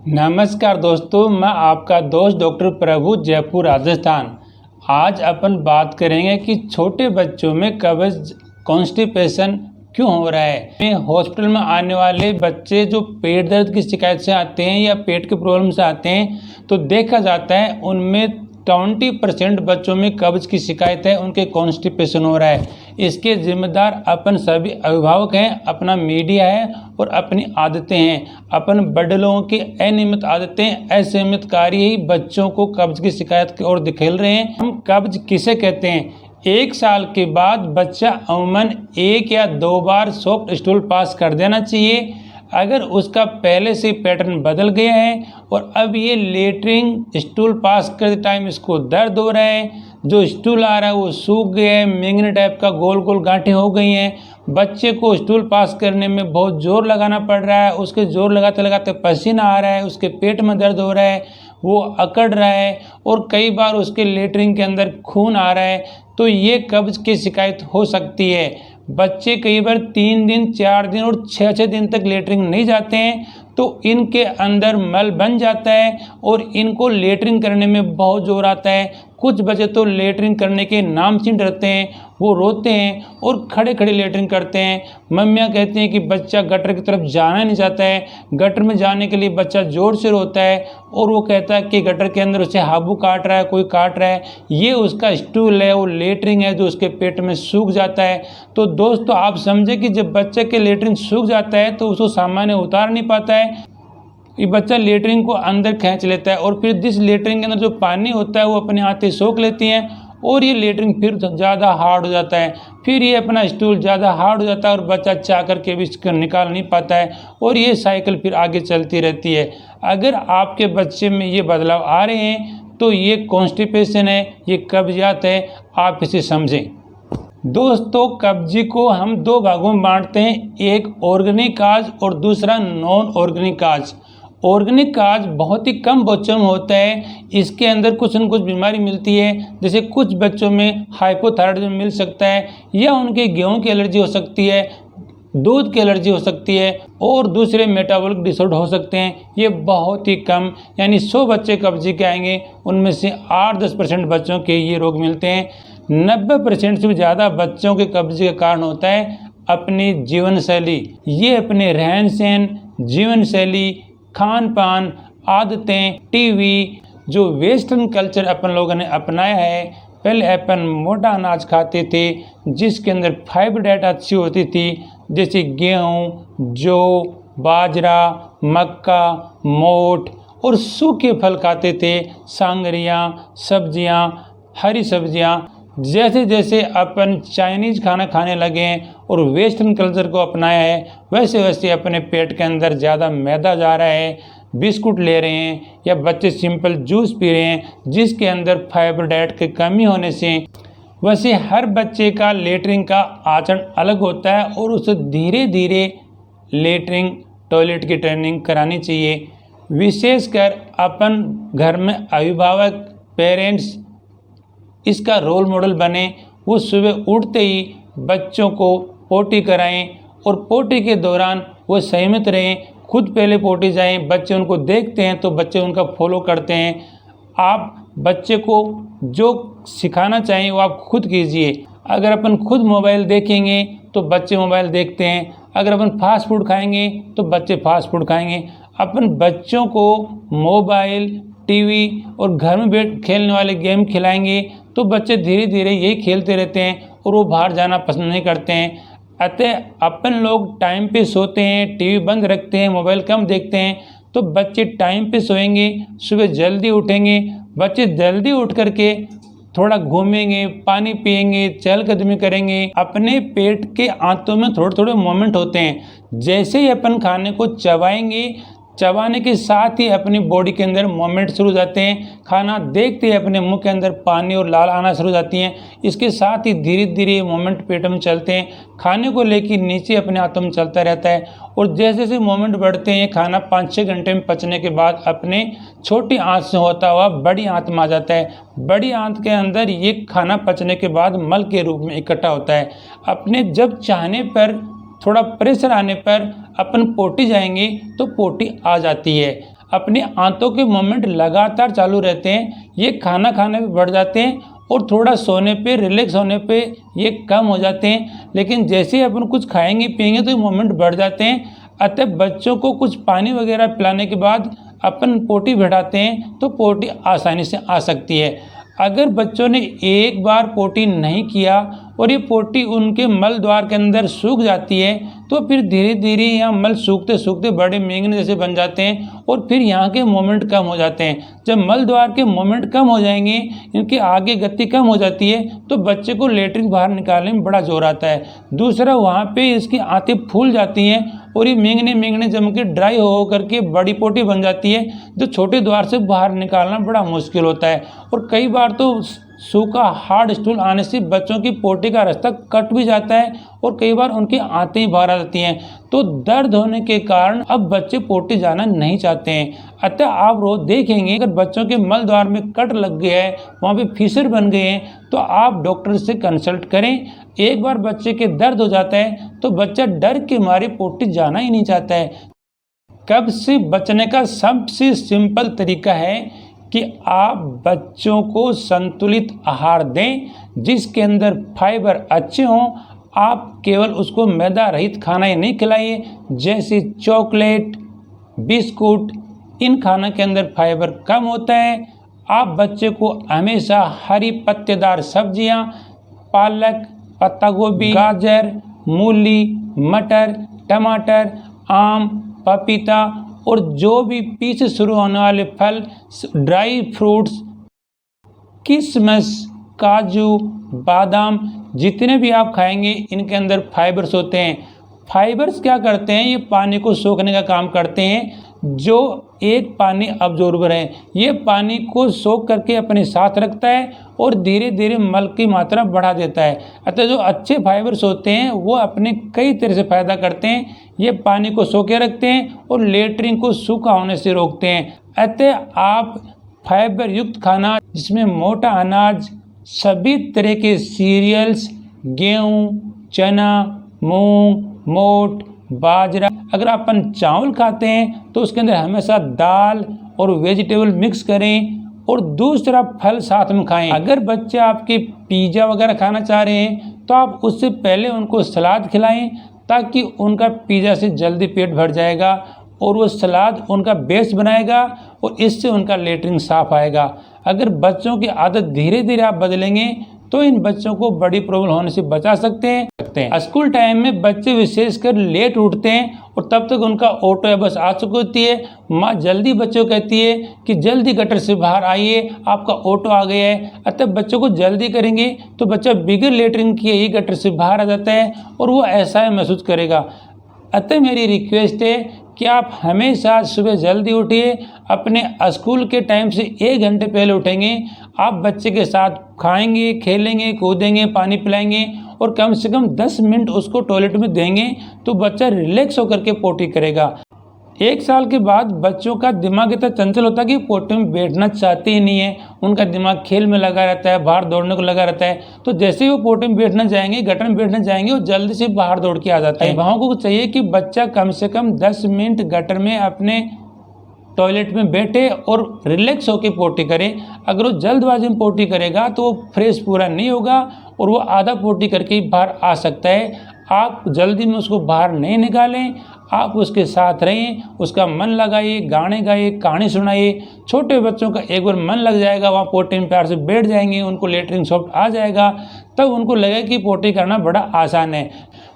नमस्कार दोस्तों, मैं आपका दोस्त डॉक्टर प्रभु, जयपुर राजस्थान। आज अपन बात करेंगे कि छोटे बच्चों में कब्ज कॉन्स्टिपेशन क्यों हो रहा है। हॉस्पिटल में आने वाले बच्चे जो पेट दर्द की शिकायत से आते हैं या पेट के प्रॉब्लम से आते हैं तो देखा जाता है उनमें 20% बच्चों में कब्ज की शिकायत है, उनके कॉन्स्टिपेशन हो रहा है। इसके जिम्मेदार अपन सभी अभिभावक हैं, अपना मीडिया है और अपनी आदतें हैं। अपन बड़े लोगों की अनियमित आदतें, असहमतकारी ही बच्चों को कब्ज की शिकायत की ओर धकेल रहे हैं। हम कब्ज किसे कहते हैं? 1 साल के बाद बच्चा अमूमन 1 या 2 बार सॉफ्ट स्टूल पास कर देना चाहिए। अगर उसका पहले से पैटर्न बदल गया है और अब ये लेटरिन स्टूल पास करते टाइम इसको दर्द हो रहा है, जो स्टूल आ रहा है वो सूख गया है, मिंगनी टाइप का गोल गोल गांठें हो गई हैं, बच्चे को स्टूल पास करने में बहुत जोर लगाना पड़ रहा है, उसके जोर लगाते लगाते पसीना आ रहा है, उसके पेट में दर्द हो रहा है, वो अकड़ रहा है और कई बार उसके लेटरिन के अंदर खून आ रहा है, तो ये कब्ज की शिकायत हो सकती है। बच्चे कई बार 3 दिन, 4 दिन और 6-6 दिन तक लेटरिन नहीं जाते हैं तो इनके अंदर मल बन जाता है और इनको लेटरिन करने में बहुत जोर आता है। कुछ बच्चे तो लेटरिन करने के नाम से डरते हैं, वो रोते हैं और खड़े खड़े लेटरिन करते हैं। मम्मियाँ कहती हैं कि बच्चा गटर की तरफ जाना नहीं चाहता है, गटर में जाने के लिए बच्चा ज़ोर से रोता है और वो कहता है कि गटर के अंदर उसे हाबू काट रहा है, कोई काट रहा है। ये उसका स्टूल है, वो लेटरिन है जो उसके पेट में सूख जाता है। तो दोस्तों आप समझे कि जब बच्चे के लेटरिन सूख जाता है तो उसको सामान्य उतार नहीं पाता है, ये बच्चा लेटरिन को अंदर खींच लेता है और फिर जिस लेटरिन के अंदर जो पानी होता है वो अपने आते सोख लेती हैं और ये लेटरिन फिर ज़्यादा हार्ड हो जाता है, फिर ये अपना स्टूल ज़्यादा हार्ड हो जाता है और बच्चा चाह करके भी इसको निकाल नहीं पाता है और ये साइकिल फिर आगे चलती रहती है। अगर आपके बच्चे में ये बदलाव आ रहे हैं तो ये कॉन्स्टिपेशन है, ये कब्जियत है, आप इसे समझें। दोस्तों कब्जी को हम 2 भागों में बांटते हैं, एक ऑर्गेनिक काज और दूसरा नॉन ऑर्गेनिक काज। ऑर्गेनिक काज बहुत ही कम बच्चों में होता है, इसके अंदर कुछ न कुछ बीमारी मिलती है, जैसे कुछ बच्चों में हाइपोथायराइडिज्म मिल सकता है या उनके गेहूं की एलर्जी हो सकती है, दूध की एलर्जी हो सकती है और दूसरे मेटाबॉलिक डिसऑर्डर हो सकते हैं। ये बहुत ही कम, यानी 100 बच्चे कब्जी के आएंगे उनमें से 8-10% बच्चों के ये रोग मिलते हैं। 90% से भी ज़्यादा बच्चों के कब्जे का कारण होता है अपनी जीवन शैली। ये अपने रहन सहन, जीवन शैली, खान पान, आदतें, टीवी, जो वेस्टर्न कल्चर अपन लोगों ने अपनाया है। पहले अपन मोटा अनाज खाते थे जिसके अंदर फाइबर डाइट अच्छी होती थी, जैसे गेहूँ, जौ, बाजरा, मक्का, मोठ और सूखे फल खाते थे, सांगरियाँ, सब्जियाँ, हरी सब्जियाँ। जैसे जैसे अपन चाइनीज़ खाना खाने लगे हैं और वेस्टर्न कल्चर को अपनाया है वैसे वैसे अपने पेट के अंदर ज़्यादा मैदा जा रहा है, बिस्कुट ले रहे हैं या बच्चे सिंपल जूस पी रहे हैं जिसके अंदर फाइबर डाइट की कमी होने से। वैसे हर बच्चे का लेटरिन का आचरण अलग होता है और उसे धीरे धीरे लेटरिन टॉयलेट की ट्रेनिंग करानी चाहिए। विशेषकर अपन घर में अभिभावक, पेरेंट्स इसका रोल मॉडल बने। वो सुबह उठते ही बच्चों को पोटी कराएं और पोटी के दौरान वो संयमित रहें, खुद पहले पोटी जाएं, बच्चे उनको देखते हैं तो बच्चे उनका फॉलो करते हैं। आप बच्चे को जो सिखाना चाहिए वो आप खुद कीजिए। अगर अपन खुद मोबाइल देखेंगे तो बच्चे मोबाइल देखते हैं, अगर अपन फास्ट फूड खाएंगे तो बच्चे फास्ट फूड खाएंगे। अपन बच्चों को मोबाइल, टीवी और घर में बैठ खेलने वाले गेम खिलाएंगे तो बच्चे धीरे धीरे यही खेलते रहते हैं और वो बाहर जाना पसंद नहीं करते हैं। अतः अपन लोग टाइम पे सोते हैं, टीवी बंद रखते हैं, मोबाइल कम देखते हैं तो बच्चे टाइम पे सोएंगे, सुबह जल्दी उठेंगे। बच्चे जल्दी उठ करके थोड़ा घूमेंगे, पानी पिएंगे, चहलकदमी करेंगे। अपने पेट के आंतों में थोड़े थोड़े मोमेंट होते हैं, जैसे ही अपन खाने को चबाएंगे, चबाने के साथ ही अपनी बॉडी के अंदर मूवमेंट शुरू हो जाते हैं। खाना देखते ही अपने मुंह के अंदर पानी और लाल आना शुरू हो जाती हैं। इसके साथ ही धीरे धीरे मूवमेंट पेट में चलते हैं, खाने को लेकर नीचे अपने आंतों में चलता रहता है और जैसे जैसे मूवमेंट बढ़ते हैं खाना 5-6 घंटे में पचने के बाद अपने छोटी आंत से होता हुआ बड़ी आंत में आ जाता है। बड़ी आंत के अंदर ये खाना पचने के बाद मल के रूप में इकट्ठा होता है। अपने जब चाहने पर, थोड़ा प्रेशर आने पर अपन पोटी जाएंगे तो पोटी आ जाती है। अपने आंतों के मूवमेंट लगातार चालू रहते हैं, ये खाना खाने पे बढ़ जाते हैं और थोड़ा सोने पे, रिलैक्स होने पे ये कम हो जाते हैं। लेकिन जैसे ही अपन कुछ खाएंगे पिएंगे तो ये मूवमेंट बढ़ जाते हैं। अतः बच्चों को कुछ पानी वगैरह पिलाने के बाद अपन पोटी बैठाते हैं तो पोटी आसानी से आ सकती है। अगर बच्चों ने एक बार पोटी नहीं किया और ये पोटी उनके मल द्वार के अंदर सूख जाती है तो फिर धीरे धीरे यहाँ मल सूखते सूखते बड़े मेंगने जैसे बन जाते हैं और फिर यहाँ के मोमेंट कम हो जाते हैं। जब मल द्वार के मोमेंट कम हो जाएंगे, इनकी आगे गति कम हो जाती है तो बच्चे को लेटरिन बाहर निकालने में बड़ा जोर आता है। दूसरा, वहाँ पे इसकी आंतें फूल जाती हैं और ये मेंगने जम के ड्राई हो करके बड़ी पोटी बन जाती है, जो छोटे द्वार से बाहर निकालना बड़ा मुश्किल होता है। और कई बार तो सूखा हार्ड स्टूल आने से बच्चों की पोटी का रास्ता कट भी जाता है और कई बार उनकी आंतें ही बाहर आ जाती हैं। तो दर्द होने के कारण अब बच्चे पोटी जाना नहीं चाहते हैं। अतः आप रोज देखेंगे अगर बच्चों के मल द्वार में कट लग गया है, वहाँ पे फीसर बन गए हैं, तो आप डॉक्टर से कंसल्ट करें। एक बार बच्चे के दर्द हो जाता है तो बच्चा डर के मारे पोटी जाना ही नहीं चाहता है। कब्ज से बचने का सबसे सिंपल तरीका है कि आप बच्चों को संतुलित आहार दें जिसके अंदर फाइबर अच्छे हों। आप केवल उसको मैदा रहित खाना ही नहीं खिलाइए, जैसे चॉकलेट, बिस्कुट, इन खाना के अंदर फाइबर कम होता है। आप बच्चे को हमेशा हरी पत्तेदार सब्जियां, पालक, पत्ता गोभी, गाजर, मूली, मटर, टमाटर, आम, पपीता और जो भी पी से शुरू होने वाले फल, ड्राई फ्रूट्स, किशमिश, काजू, बादाम, जितने भी आप खाएंगे इनके अंदर फाइबर्स होते हैं। फाइबर्स क्या करते हैं? ये पानी को सोखने का काम करते हैं, जो एक पानी अब्जॉर्बर है। ये पानी को सोख करके अपने साथ रखता है और धीरे धीरे मल की मात्रा बढ़ा देता है। अतः जो अच्छे फाइबर्स होते हैं वो अपने कई तरह से फायदा करते हैं। ये पानी को सोखे रखते हैं और लेटरिन को सूखा होने से रोकते हैं। अतः आप फाइबर युक्त खाना जिसमें मोटा अनाज, सभी तरह के सीरियल्स, गेहूँ, चना, मूंग, मोट, बाजरा, अगर अपन चावल खाते हैं तो उसके अंदर हमेशा दाल और वेजिटेबल मिक्स करें और दूसरा फल साथ में खाएं। अगर बच्चे आपके पिज़्ज़ा वगैरह खाना चाह रहे हैं तो आप उससे पहले उनको सलाद खिलाएं, ताकि उनका पिज़्ज़ा से जल्दी पेट भर जाएगा और वो सलाद उनका बेस बनाएगा और इससे उनका लेटरिन साफ आएगा। अगर बच्चों की आदत धीरे धीरे आप बदलेंगे तो इन बच्चों को बड़ी प्रॉब्लम होने से बचा सकते हैं। स्कूल टाइम में बच्चे विशेषकर लेट उठते हैं और तब तक उनका ऑटो या बस आ चुकी होती है। माँ जल्दी बच्चों को कहती है कि जल्दी गटर से बाहर आइए, आपका ऑटो आ गया है। अतः बच्चों को जल्दी करेंगे तो बच्चा बिगर लेटरिन किए ही गटर से बाहर आ जाता है और वो ऐसा महसूस करेगा। अतः मेरी रिक्वेस्ट है कि आप हमेशा सुबह जल्दी उठिए। अपने स्कूल के टाइम से 1 घंटे पहले उठेंगे, आप बच्चे के साथ खाएंगे, खेलेंगे, कूदेंगे, पानी पिलाएंगे और कम से कम 10 मिनट उसको टॉयलेट में देंगे तो बच्चा रिलैक्स होकर के पोटी करेगा। 1 साल के बाद बच्चों का दिमाग इतना चंचल होता है कि पोटी में बैठना चाहते ही नहीं है। उनका दिमाग खेल में लगा रहता है, बाहर दौड़ने को लगा रहता है। तो जैसे ही वो पोटी में बैठना जाएंगे, गटर में बैठना जाएंगे, वो जल्दी से बाहर दौड़ के आ जाता है। अभिभावकों को चाहिए कि बच्चा कम से कम 10 मिनट गटर में अपने टॉयलेट में बैठे और रिलैक्स होकर पोटी करे। अगर वो जल्दबाजी में पोटी करेगा तो वो फ्रेश पूरा नहीं होगा और वो आधा पोटी करके ही बाहर आ सकता है। आप जल्दी में उसको बाहर नहीं निकालें, आप उसके साथ रहें, उसका मन लगाइए, गाने गाइए, कहानी सुनाइए। छोटे बच्चों का एक बार मन लग जाएगा, वहाँ पोटी में प्यार से बैठ जाएंगे, उनको लेटरिन सॉफ्ट आ जाएगा, तब उनको लगेगा कि पोटी करना बड़ा आसान है।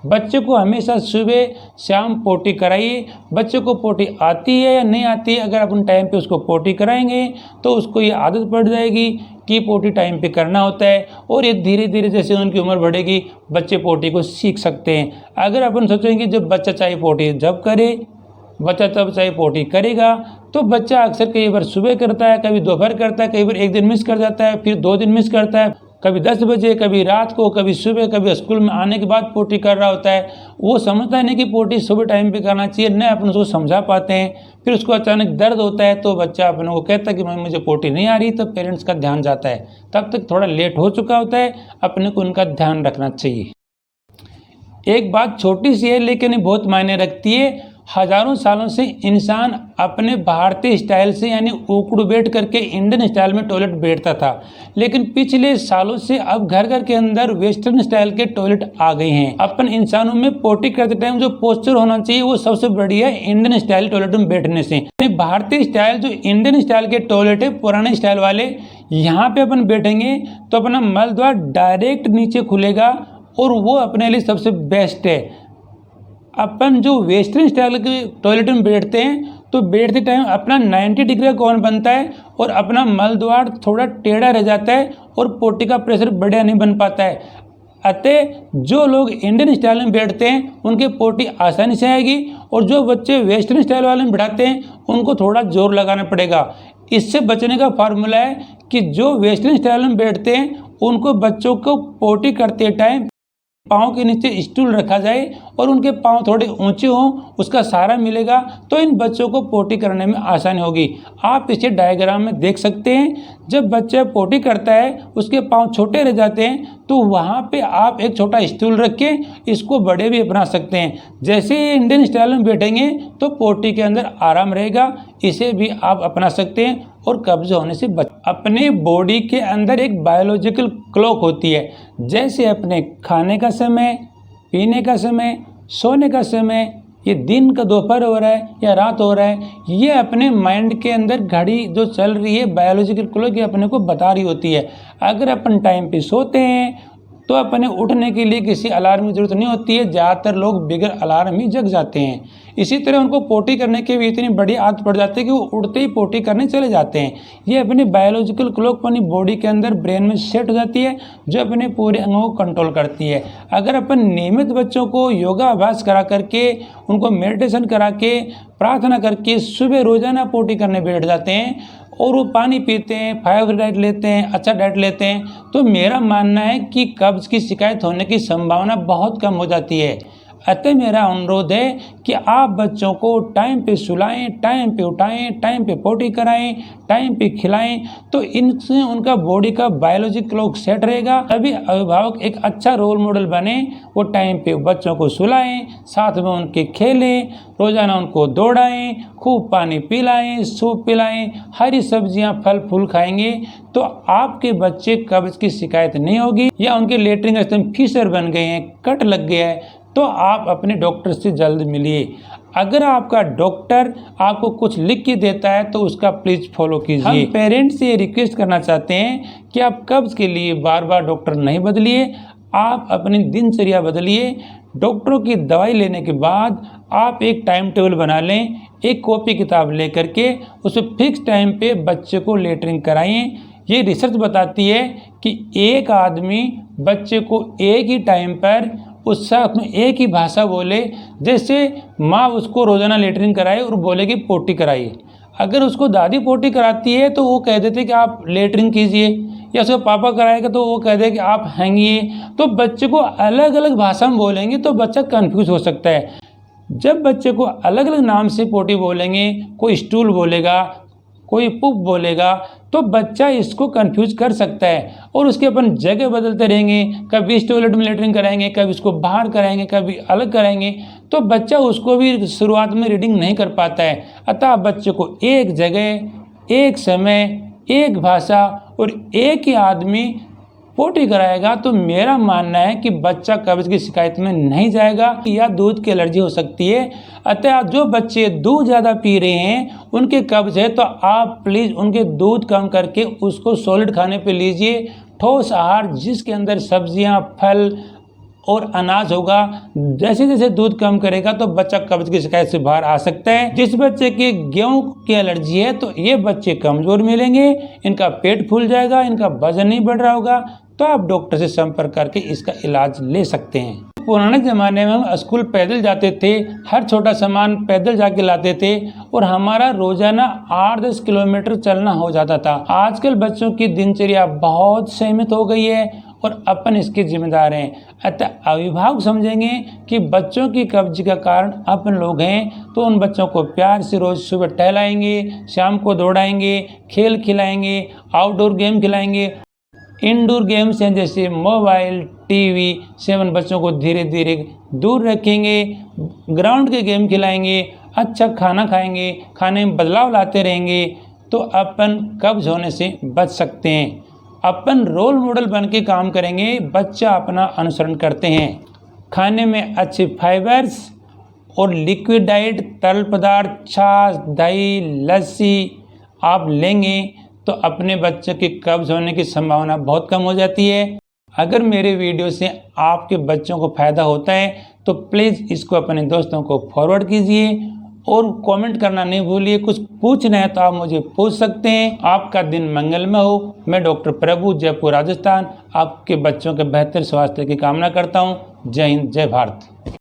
बच्चे को हमेशा सुबह शाम पोटी कराइए। बच्चे को पोटी आती है या नहीं आती है, अगर अपन टाइम पे उसको पोटी कराएंगे तो उसको ये आदत पड़ जाएगी कि पोटी टाइम पे करना होता है और ये धीरे धीरे जैसे उनकी उम्र बढ़ेगी बच्चे पोटी को सीख सकते हैं। अगर अपन सोचेंगे जब बच्चा चाहे पोटी जब करे, बच्चा तब चाहे पोटी करेगा, तो बच्चा अक्सर कई बार सुबह करता है, कभी दोपहर करता है, कई बार 1 दिन मिस कर जाता है, फिर 2 दिन मिस करता है, कभी 10 बजे, कभी रात को, कभी सुबह, कभी स्कूल में आने के बाद पोटी कर रहा होता है। वो समझता नहीं कि पोटी सुबह टाइम पे करना चाहिए, न अपन उसको समझा पाते हैं। फिर उसको अचानक दर्द होता है तो बच्चा अपने को कहता है कि मम्मी मुझे पोटी नहीं आ रही, तो पेरेंट्स का ध्यान जाता है। तब तक थोड़ा लेट हो चुका होता है, अपने को उनका ध्यान रखना चाहिए। एक बात छोटी सी है लेकिन बहुत मायने रखती है। हजारों सालों से इंसान अपने भारतीय स्टाइल से यानी उकड़ू बैठ करके इंडियन स्टाइल में टॉयलेट बैठता था, लेकिन पिछले सालों से अब घर घर के अंदर वेस्टर्न स्टाइल के टॉयलेट आ गए हैं। अपन इंसानों में पोटी करते टाइम जो पोस्चर होना चाहिए वो सबसे बढ़िया है इंडियन स्टाइल टॉयलेट में बैठने से। भारतीय स्टाइल जो इंडियन स्टाइल के टॉयलेट है पुराने स्टाइल वाले, यहाँ पे अपन बैठेंगे तो अपना मल द्वार डायरेक्ट नीचे खुलेगा और वो अपने लिए सबसे बेस्ट है। अपन जो वेस्टर्न स्टाइल के टॉयलेट में बैठते हैं तो बैठते टाइम अपना 90 डिग्री का कोण बनता है और अपना मल द्वार थोड़ा टेढ़ा रह जाता है और पोटी का प्रेशर बढ़िया नहीं बन पाता है। अतः जो लोग इंडियन स्टाइल में बैठते हैं उनकी पोटी आसानी से आएगी और जो बच्चे वेस्टर्न स्टाइल वाले में बैठाते हैं उनको थोड़ा जोर लगाना पड़ेगा। इससे बचने का फार्मूला है कि जो वेस्टर्न स्टाइल में बैठते हैं उनको बच्चों को पोटी करते टाइम पाँव के नीचे स्टूल रखा जाए और उनके पाँव थोड़े ऊंचे हों, उसका सहारा मिलेगा तो इन बच्चों को पोटी करने में आसानी होगी। आप इसे डायग्राम में देख सकते हैं। जब बच्चा पोटी करता है उसके पाँव छोटे रह जाते हैं तो वहाँ पे आप एक छोटा स्टूल रख के इसको बड़े भी अपना सकते हैं। जैसे ही इंडियन स्टाइल में बैठेंगे तो पोटी के अंदर आराम रहेगा। इसे भी आप अपना सकते हैं और कब्ज होने से बच। अपने बॉडी के अंदर एक बायोलॉजिकल क्लॉक होती है, जैसे अपने खाने का समय, पीने का समय, सोने का समय, ये दिन का दोपहर हो रहा है या रात हो रहा है, ये अपने माइंड के अंदर घड़ी जो चल रही है बायोलॉजिकल क्लॉक ये अपने को बता रही होती है। अगर अपन टाइम पे सोते हैं तो अपने उठने के लिए किसी अलार्म की जरूरत नहीं होती है। ज़्यादातर लोग बिगर अलार्म ही जग जाते हैं। इसी तरह उनको पोटी करने की भी इतनी बड़ी आदत पड़ जाती है कि वो उठते ही पोटी करने चले जाते हैं। ये अपनी बायोलॉजिकल क्लॉक अपनी बॉडी के अंदर ब्रेन में सेट हो जाती है जो अपने पूरे अंगों को कंट्रोल करती है। अगर अपन नियमित बच्चों को योगा अभ्यास करा करके, उनको मेडिटेशन करा के, प्रार्थना करके सुबह रोजाना पोटी करने बैठ जाते हैं और वो पानी पीते हैं, फाइबर डाइट लेते हैं, अच्छा डाइट लेते हैं, तो मेरा मानना है कि कब्ज की शिकायत होने की संभावना बहुत कम हो जाती है। अतः मेरा अनुरोध है कि आप बच्चों को टाइम पे सुलाएं, टाइम पे उठाएं, टाइम पे पोटी कराएं, टाइम पे खिलाएं, तो इनसे उनका बॉडी का बायोलॉजिकल क्लॉक सेट रहेगा। तभी अभिभावक एक अच्छा रोल मॉडल बने। वो टाइम पे बच्चों को सुलाएं, साथ में उनके खेलें, रोजाना उनको दौड़ाएं, खूब पानी पिलाएं, सूप पिलाएं, हरी सब्जियां फल फूल खाएंगे तो आपके बच्चे कब्ज की शिकायत नहीं होगी। या उनके लेटरिन सिस्टम फीसर बन गए हैं, कट लग गया है, तो आप अपने डॉक्टर से जल्द मिलिए। अगर आपका डॉक्टर आपको कुछ लिख के देता है तो उसका प्लीज फॉलो कीजिए। हम पेरेंट्स से रिक्वेस्ट करना चाहते हैं कि आप कब्ज के लिए बार बार डॉक्टर नहीं बदलिए, आप अपनी दिनचर्या बदलिए। डॉक्टरों की दवाई लेने के बाद आप एक टाइम टेबल बना लें, एक कॉपी किताब ले करके उस फिक्स टाइम पे बच्चे को लेटरिन कराएं। ये रिसर्च बताती है कि एक आदमी बच्चे को एक ही टाइम पर उस साथ में एक ही भाषा बोले, जैसे माँ उसको रोजाना लेटरिन कराए और बोले कि पोटी कराइए। अगर उसको दादी पोटी कराती है तो वो कह देते कि आप लेटरिन कीजिए, या उसका पापा कराएगा तो वो कह दे कि आप हैंगिए। तो बच्चे को अलग अलग भाषा में बोलेंगे तो बच्चा कंफ्यूज हो सकता है। जब बच्चे को अलग अलग नाम से पोटी बोलेंगे, कोई स्टूल बोलेगा, कोई पुप बोलेगा, तो बच्चा इसको कंफ्यूज कर सकता है और उसके अपन जगह बदलते रहेंगे। कभी इस टॉयलेट में लेटरिन कराएंगे, कभी इसको बाहर कराएंगे, कभी अलग कराएंगे, तो बच्चा उसको भी शुरुआत में रीडिंग नहीं कर पाता है। अतः बच्चे को एक जगह, एक समय, एक भाषा और एक ही आदमी पोटी कराएगा तो मेरा मानना है कि बच्चा कब्ज की शिकायत में नहीं जाएगा या दूध की एलर्जी हो सकती है। अतः जो बच्चे दूध ज़्यादा पी रहे हैं उनके कब्ज है तो आप प्लीज़ उनके दूध कम करके उसको सॉलिड खाने पे लीजिए, ठोस आहार जिसके अंदर सब्जियां, फल और अनाज होगा। जैसे जैसे दूध कम करेगा तो बच्चा कब्ज की शिकायत से बाहर आ सकता है। जिस बच्चे की गेहूं की एलर्जी है तो ये बच्चे कमजोर मिलेंगे, इनका पेट फूल जाएगा, इनका वजन नहीं बढ़ रहा होगा, तो आप डॉक्टर से संपर्क करके इसका इलाज ले सकते हैं। पुराने ज़माने में हम स्कूल पैदल जाते थे, हर छोटा सामान पैदल जाके लाते थे और हमारा रोजाना 8-10 किलोमीटर चलना हो जाता था। आजकल बच्चों की दिनचर्या बहुत सीमित हो गई है और अपन इसके जिम्मेदार हैं। अतः अभिभावक समझेंगे कि बच्चों की कब्ज का कारण अपन लोग हैं तो उन बच्चों को प्यार से रोज़ सुबह टहलाएंगे, शाम को दौड़ाएंगे, खेल खिलाएंगे, आउटडोर गेम खिलाएंगे इंडोर गेम्स हैं जैसे मोबाइल, टीवी से अपन बच्चों को धीरे धीरे दूर रखेंगे। ग्राउंड के गेम खिलाएंगे, अच्छा खाना खाएंगे, खाने में बदलाव लाते रहेंगे तो अपन कब्ज होने से बच सकते हैं। अपन रोल मॉडल बन के काम करेंगे, बच्चा अपना अनुसरण करते हैं। खाने में अच्छे फाइबर्स और लिक्विड डाइट, तरल पदार्थ, छाछ, दही, लस्सी आप लेंगे तो अपने बच्चे के कब्ज होने की संभावना बहुत कम हो जाती है। अगर मेरे वीडियो से आपके बच्चों को फ़ायदा होता है तो प्लीज़ इसको अपने दोस्तों को फॉरवर्ड कीजिए और कमेंट करना नहीं भूलिए। कुछ पूछना है तो आप मुझे पूछ सकते हैं। आपका दिन मंगलमय हो। मैं डॉक्टर प्रभु, जयपुर राजस्थान, आपके बच्चों के बेहतर स्वास्थ्य की कामना करता हूँ। जय हिंद, जय भारत।